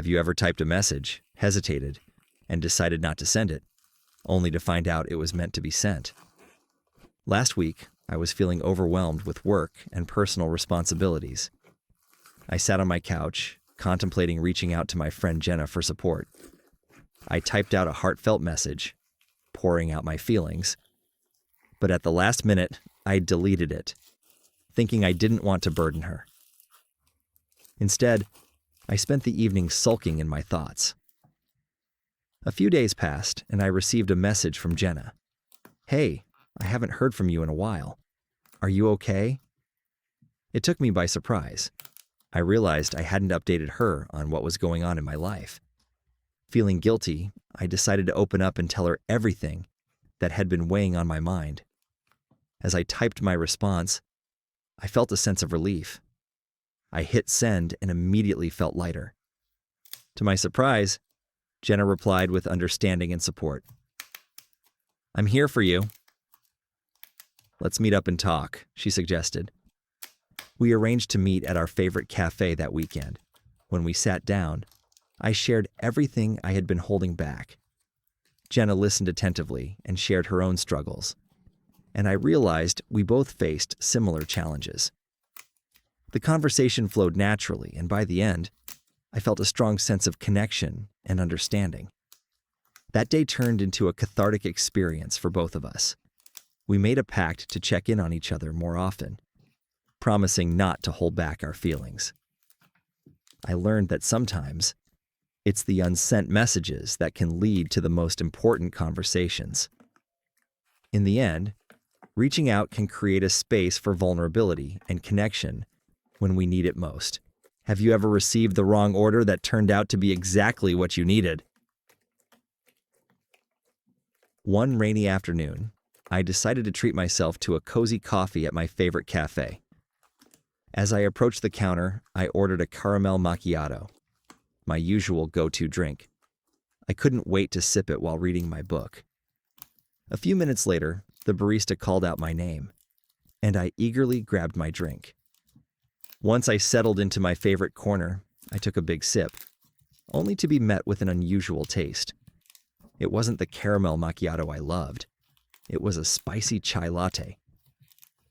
Have you ever typed a message, hesitated, and decided not to send it, only to find out it was meant to be sent? Last week, I was feeling overwhelmed with work and personal responsibilities. I sat on my couch, contemplating reaching out to my friend Jenna for support. I typed out a heartfelt message, pouring out my feelings, but at the last minute, I deleted it, thinking I didn't want to burden her. Instead, I spent the evening sulking in my thoughts. A few days passed, and I received a message from Jenna. "Hey, I haven't heard from you in a while. Are you okay?" It took me by surprise. I realized I hadn't updated her on what was going on in my life. Feeling guilty, I decided to open up and tell her everything that had been weighing on my mind. As I typed my response, I felt a sense of relief. I hit send and immediately felt lighter. To my surprise, Jenna replied with understanding and support. "I'm here for you." "Let's meet up and talk," she suggested. We arranged to meet at our favorite cafe that weekend. When we sat down, I shared everything I had been holding back. Jenna listened attentively and shared her own struggles, and I realized we both faced similar challenges. The conversation flowed naturally, and by the end, I felt a strong sense of connection and understanding. That day turned into a cathartic experience for both of us. We made a pact to check in on each other more often, promising not to hold back our feelings. I learned that sometimes it's the unsent messages that can lead to the most important conversations. In the end, reaching out can create a space for vulnerability and connection when we need it most. Have you ever received the wrong order that turned out to be exactly what you needed? One rainy afternoon, I decided to treat myself to a cozy coffee at my favorite cafe. As I approached the counter, I ordered a caramel macchiato, my usual go-to drink. I couldn't wait to sip it while reading my book. A few minutes later, the barista called out my name, and I eagerly grabbed my drink. Once I settled into my favorite corner, I took a big sip, only to be met with an unusual taste. It wasn't the caramel macchiato I loved. It was a spicy chai latte.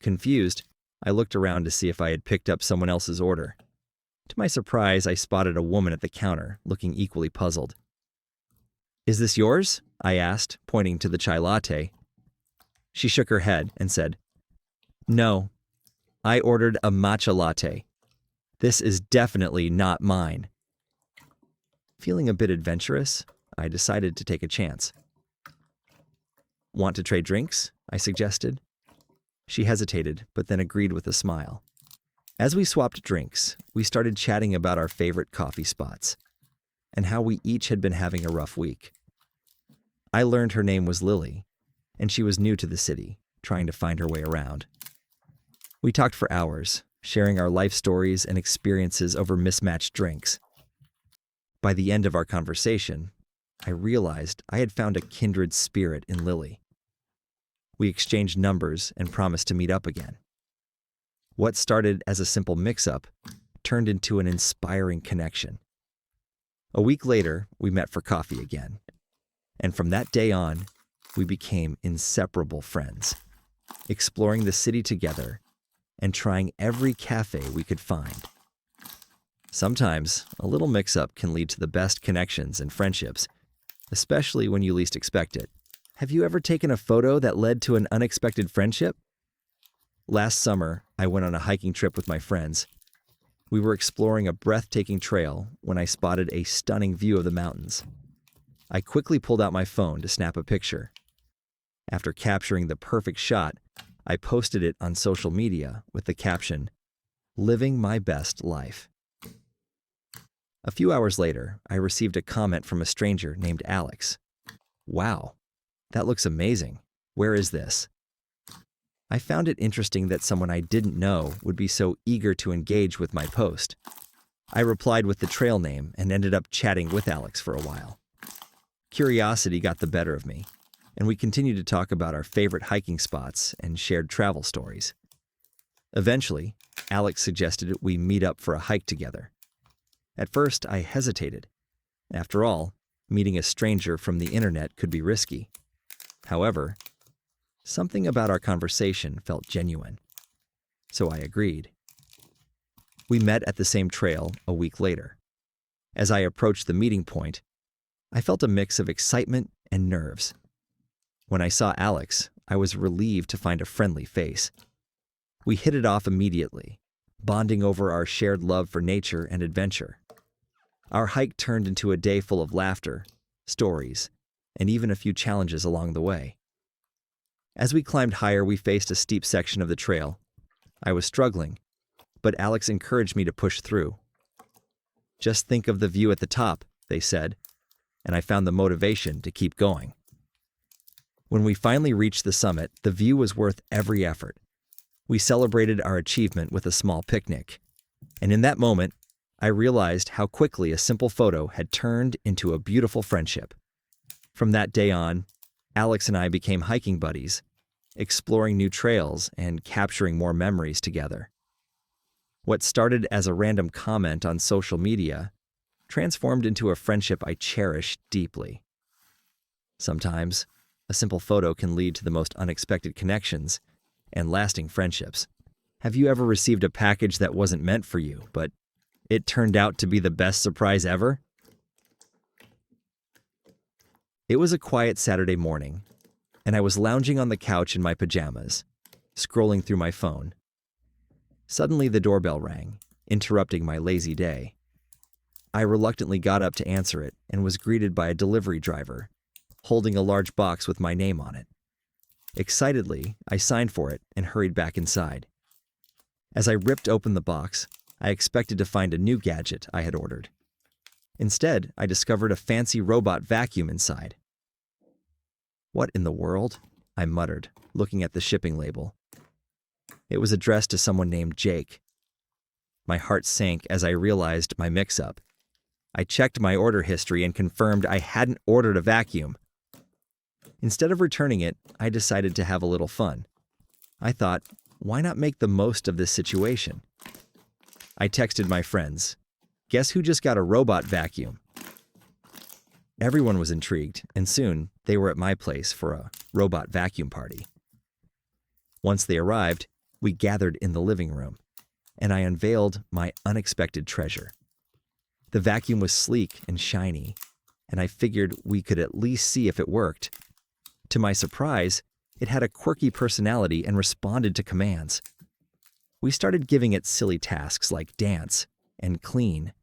Confused, I looked around to see if I had picked up someone else's order. To my surprise, I spotted a woman at the counter, looking equally puzzled. "Is this yours?" I asked, pointing to the chai latte. She shook her head and said, "No, I ordered a matcha latte. This is definitely not mine." Feeling a bit adventurous, I decided to take a chance. "Want to trade drinks?" I suggested. She hesitated, but then agreed with a smile. As we swapped drinks, we started chatting about our favorite coffee spots and how we each had been having a rough week. I learned her name was Lily, and she was new to the city, trying to find her way around. We talked for hours, sharing our life stories and experiences over mismatched drinks. By the end of our conversation, I realized I had found a kindred spirit in Lily. We exchanged numbers and promised to meet up again. What started as a simple mix-up turned into an inspiring connection. A week later, we met for coffee again. And from that day on, we became inseparable friends, exploring the city together and trying every cafe we could find. Sometimes, a little mix-up can lead to the best connections and friendships, especially when you least expect it. Have you ever taken a photo that led to an unexpected friendship? Last summer, I went on a hiking trip with my friends. We were exploring a breathtaking trail when I spotted a stunning view of the mountains. I quickly pulled out my phone to snap a picture. After capturing the perfect shot, I posted it on social media with the caption, "Living my best life." A few hours later, I received a comment from a stranger named Alex. "Wow, that looks amazing. Where is this?" I found it interesting that someone I didn't know would be so eager to engage with my post. I replied with the trail name and ended up chatting with Alex for a while. Curiosity got the better of me, and we continued to talk about our favorite hiking spots and shared travel stories. Eventually, Alex suggested we meet up for a hike together. At first, I hesitated, After all, meeting a stranger from the internet could be risky. However, something about our conversation felt genuine, so I agreed. We met at the same trail a week later. As I approached the meeting point, I felt a mix of excitement and nerves. When I saw Alex, I was relieved to find a friendly face. We hit it off immediately, bonding over our shared love for nature and adventure. Our hike turned into a day full of laughter, stories, and even a few challenges along the way. As we climbed higher, we faced a steep section of the trail. I was struggling, but Alex encouraged me to push through. "Just think of the view at the top," they said, and I found the motivation to keep going. When we finally reached the summit, the view was worth every effort. We celebrated our achievement with a small picnic, and in that moment, I realized how quickly a simple photo had turned into a beautiful friendship. From that day on, Alex and I became hiking buddies, exploring new trails and capturing more memories together. What started as a random comment on social media transformed into a friendship I cherish deeply. Sometimes, a simple photo can lead to the most unexpected connections and lasting friendships. Have you ever received a package that wasn't meant for you, but it turned out to be the best surprise ever? It was a quiet Saturday morning, and I was lounging on the couch in my pajamas, scrolling through my phone. Suddenly the doorbell rang, interrupting my lazy day. I reluctantly got up to answer it and was greeted by a delivery driver, holding a large box with my name on it. Excitedly, I signed for it and hurried back inside. As I ripped open the box, I expected to find a new gadget I had ordered. Instead, I discovered a fancy robot vacuum inside. "What in the world?" I muttered, looking at the shipping label. It was addressed to someone named Jake. My heart sank as I realized my mix-up. I checked my order history and confirmed I hadn't ordered a vacuum. Instead of returning it, I decided to have a little fun. I thought, why not make the most of this situation? I texted my friends, "Guess who just got a robot vacuum?" Everyone was intrigued, and soon they were at my place for a robot vacuum party. Once they arrived, we gathered in the living room, and I unveiled my unexpected treasure. The vacuum was sleek and shiny, and I figured we could at least see if it worked. To my surprise, it had a quirky personality and responded to commands. We started giving it silly tasks like dance and clean,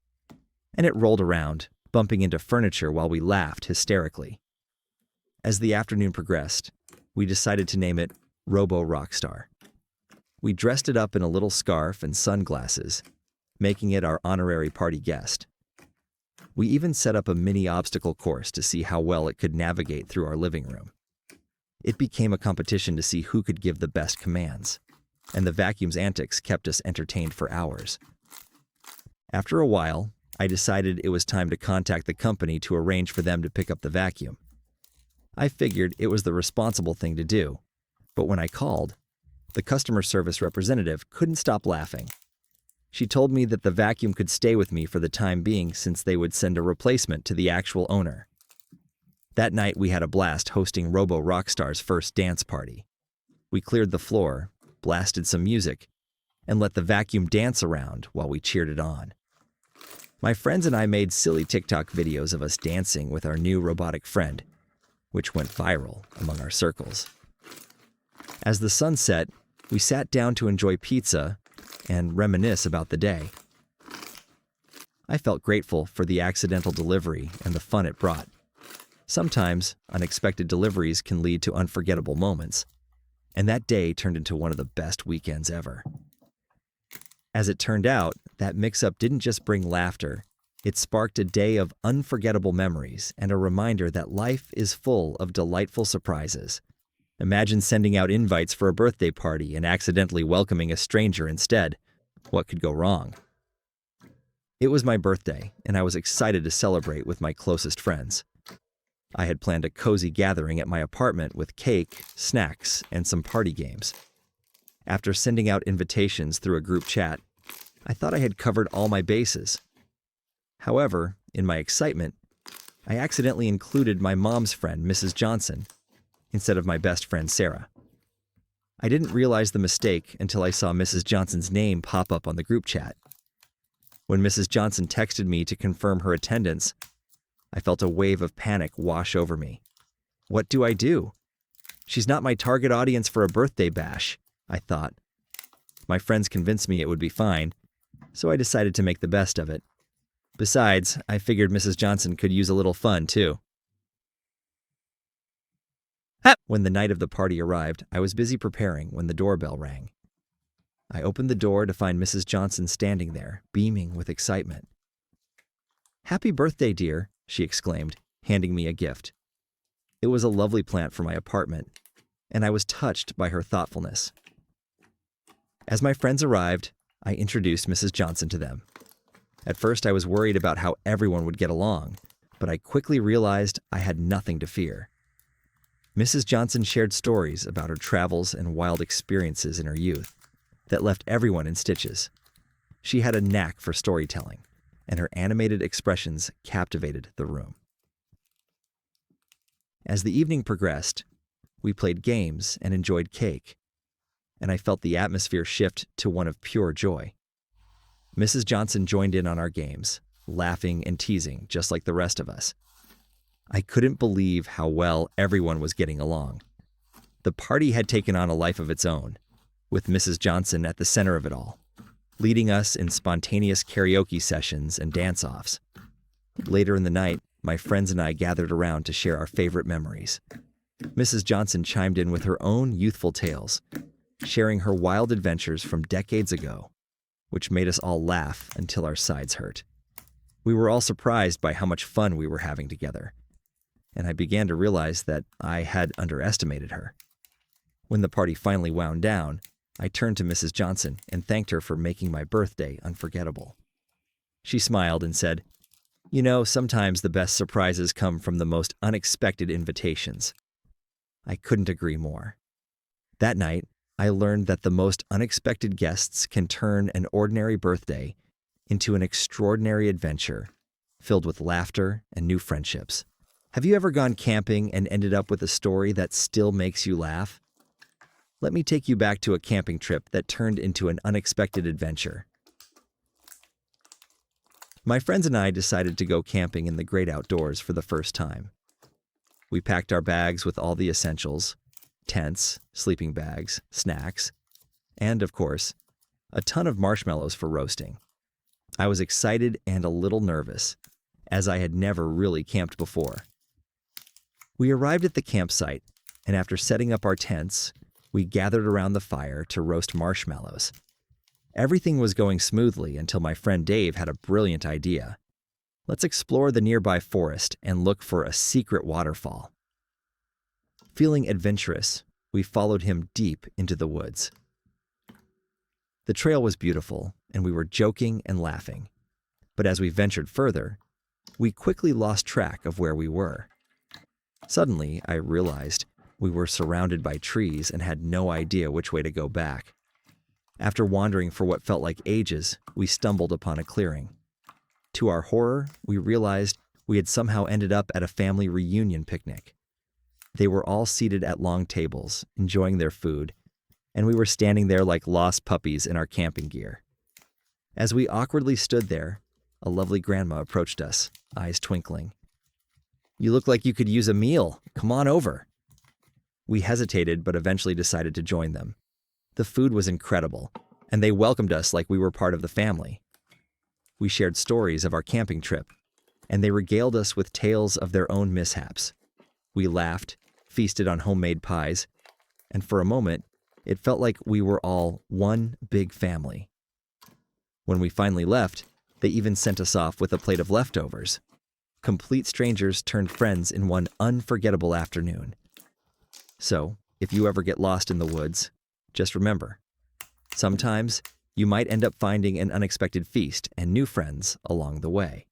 and it rolled around, bumping into furniture while we laughed hysterically. As the afternoon progressed, we decided to name it Robo Rockstar. We dressed it up in a little scarf and sunglasses, making it our honorary party guest. We even set up a mini obstacle course to see how well it could navigate through our living room. It became a competition to see who could give the best commands, and the vacuum's antics kept us entertained for hours. After a while, I decided it was time to contact the company to arrange for them to pick up the vacuum. I figured it was the responsible thing to do, but when I called, the customer service representative couldn't stop laughing. She told me that the vacuum could stay with me for the time being since they would send a replacement to the actual owner. That night we had a blast hosting Robo Rockstar's first dance party. We cleared the floor, blasted some music, and let the vacuum dance around while we cheered it on. My friends and I made silly TikTok videos of us dancing with our new robotic friend, which went viral among our circles. As the sun set, we sat down to enjoy pizza and reminisce about the day. I felt grateful for the accidental delivery and the fun it brought. Sometimes, unexpected deliveries can lead to unforgettable moments, and that day turned into one of the best weekends ever. As it turned out, that mix-up didn't just bring laughter, it sparked a day of unforgettable memories and a reminder that life is full of delightful surprises. Imagine sending out invites for a birthday party and accidentally welcoming a stranger instead. What could go wrong? It was my birthday, and I was excited to celebrate with my closest friends. I had planned a cozy gathering at my apartment with cake, snacks, and some party games. After sending out invitations through a group chat, I thought I had covered all my bases. However, in my excitement, I accidentally included my mom's friend, Mrs. Johnson, instead of my best friend, Sarah. I didn't realize the mistake until I saw Mrs. Johnson's name pop up on the group chat. When Mrs. Johnson texted me to confirm her attendance, I felt a wave of panic wash over me. What do I do? She's not my target audience for a birthday bash, I thought. My friends convinced me it would be fine, so I decided to make the best of it. Besides, I figured Mrs. Johnson could use a little fun, too. When the night of the party arrived, I was busy preparing when the doorbell rang. I opened the door to find Mrs. Johnson standing there, beaming with excitement. "Happy birthday, dear," she exclaimed, handing me a gift. It was a lovely plant for my apartment, and I was touched by her thoughtfulness. As my friends arrived, I introduced Mrs. Johnson to them. At first, I was worried about how everyone would get along, but I quickly realized I had nothing to fear. Mrs. Johnson shared stories about her travels and wild experiences in her youth that left everyone in stitches. She had a knack for storytelling, and her animated expressions captivated the room. As the evening progressed, we played games and enjoyed cake, and I felt the atmosphere shift to one of pure joy. Mrs. Johnson joined in on our games, laughing and teasing just like the rest of us. I couldn't believe how well everyone was getting along. The party had taken on a life of its own, with Mrs. Johnson at the center of it all, leading us in spontaneous karaoke sessions and dance-offs. Later in the night, my friends and I gathered around to share our favorite memories. Mrs. Johnson chimed in with her own youthful tales, sharing her wild adventures from decades ago, which made us all laugh until our sides hurt. We were all surprised by how much fun we were having together, and I began to realize that I had underestimated her. When the party finally wound down, I turned to Mrs. Johnson and thanked her for making my birthday unforgettable. She smiled and said, "You know, sometimes the best surprises come from the most unexpected invitations." I couldn't agree more. That night, I learned that the most unexpected guests can turn an ordinary birthday into an extraordinary adventure filled with laughter and new friendships. Have you ever gone camping and ended up with a story that still makes you laugh? Let me take you back to a camping trip that turned into an unexpected adventure. My friends and I decided to go camping in the great outdoors for the first time. We packed our bags with all the essentials: tents, sleeping bags, snacks, and, of course, a ton of marshmallows for roasting. I was excited and a little nervous, as I had never really camped before. We arrived at the campsite, and after setting up our tents, we gathered around the fire to roast marshmallows. Everything was going smoothly until my friend Dave had a brilliant idea. Let's explore the nearby forest and look for a secret waterfall. Feeling adventurous, we followed him deep into the woods. The trail was beautiful, and we were joking and laughing. But as we ventured further, we quickly lost track of where we were. Suddenly, I realized we were surrounded by trees and had no idea which way to go back. After wandering for what felt like ages, we stumbled upon a clearing. To our horror, we realized we had somehow ended up at a family reunion picnic. They were all seated at long tables, enjoying their food, and we were standing there like lost puppies in our camping gear. As we awkwardly stood there, a lovely grandma approached us, eyes twinkling. "You look like you could use a meal. Come on over." We hesitated, but eventually decided to join them. The food was incredible, and they welcomed us like we were part of the family. We shared stories of our camping trip, and they regaled us with tales of their own mishaps. We laughed, feasted on homemade pies, and for a moment, it felt like we were all one big family. When we finally left, they even sent us off with a plate of leftovers. Complete strangers turned friends in one unforgettable afternoon. So, if you ever get lost in the woods, just remember, sometimes you might end up finding an unexpected feast and new friends along the way.